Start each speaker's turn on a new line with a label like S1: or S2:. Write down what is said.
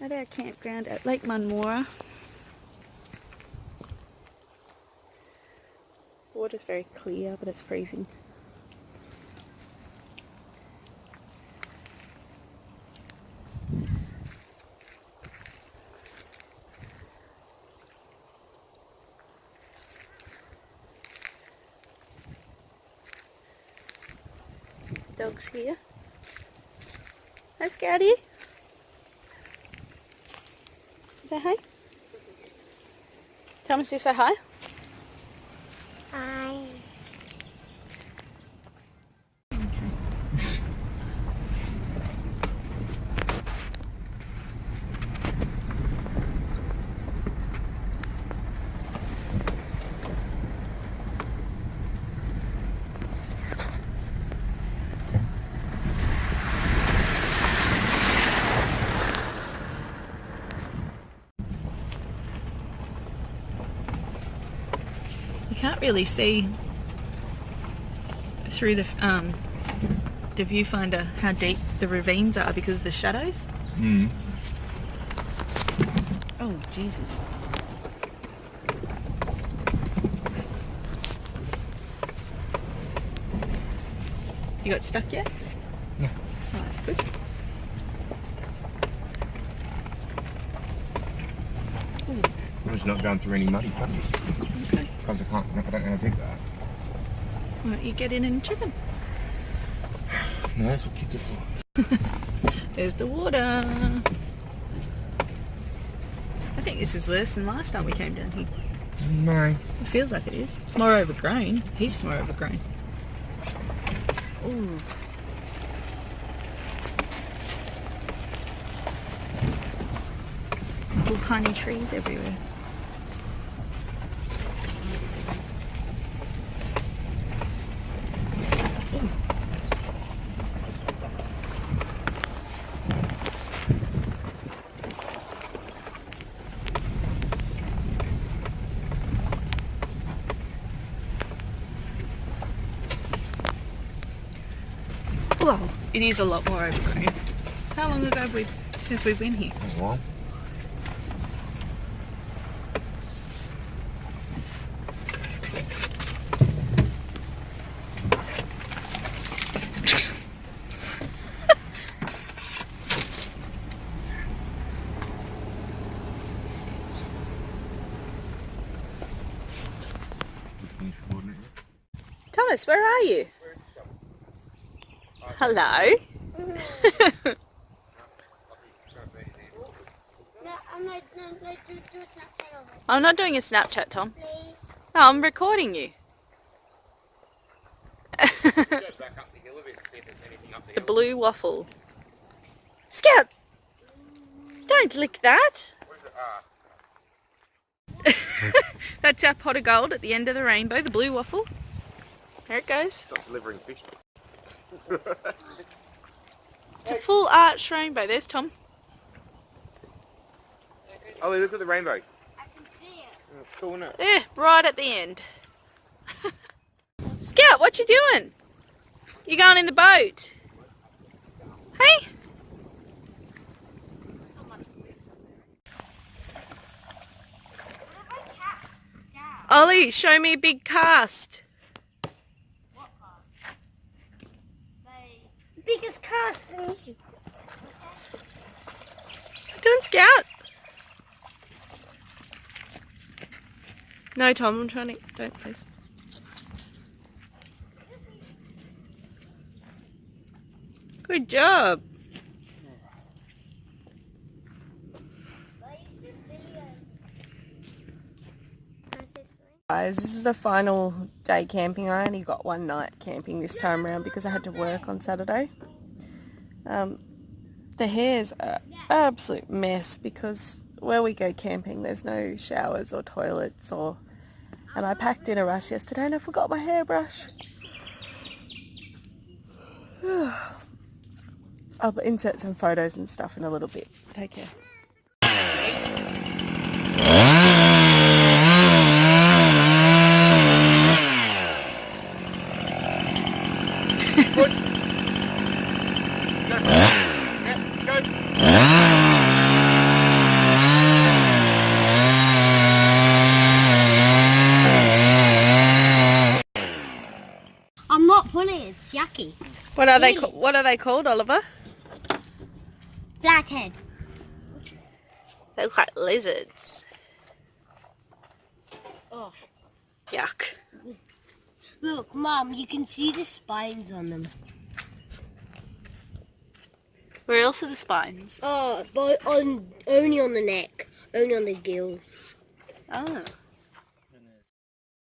S1: At our campground at Lake Munmora. Water's very clear, but it's freezing. Dogs here. Hi, Scouty. Say hi. Thomas, you say hi.
S2: Hi.
S1: You can't really see through the viewfinder how deep the ravines are because of the shadows.
S3: Mm.
S1: Oh, Jesus. You got stuck yet?
S3: No.
S1: Oh, that's good.
S3: I'm just not going through any muddy patches.
S1: Okay.
S3: Because I don't know how big they are.
S1: Why don't you get in and check them?
S3: No, that's what kids are for.
S1: There's the water. I think this is worse than last time we came down here.
S3: No.
S1: It feels like it is. It's more overgrown. Heaps more overgrown. Ooh. Little tiny trees everywhere. Ooh. Well, it is a lot more overgrown. How long ago have we since we've been here?
S3: That's one.
S1: Thomas, where are you? Hello.
S2: No, I'm not, do a Snapchat of it.
S1: I'm not doing a Snapchat, Tom.
S2: Please.
S1: No, I'm recording you. The blue waffle. Scout! Don't lick that. That's our pot of gold at the end of the rainbow, the blue waffle. There it goes.
S3: Stop delivering fish.
S1: It's a full arch rainbow. There's Tom.
S3: Ollie, look at the rainbow.
S2: I can see it.
S3: It's cool, isn't it?
S1: There, right at the end. Scout, what you doing? You going in the boat? Hey? Ollie, show me a big cast.
S2: What cast? The biggest cast in Michigan.
S1: Don't Scout. No, Tom, I'm trying to... Don't, please. Good job.
S4: Guys, this is the final day camping. I only got one night camping this time around because I had to work on Saturday. The hair's an absolute mess because where we go camping there's no showers or toilets and I packed in a rush yesterday and I forgot my hairbrush. I'll insert some photos and stuff in a little bit. Take care.
S3: Go.
S2: I'm not pulling it. It's yucky.
S1: What are they?
S2: Really?
S1: What are they called, Oliver?
S2: Flathead.
S1: They look like lizards.
S2: Oh,
S1: Yuck.
S2: look, Mum, you can see the spines on them.
S1: Where else are the spines?
S2: Oh, but only on the neck, only on the gills.
S1: Oh.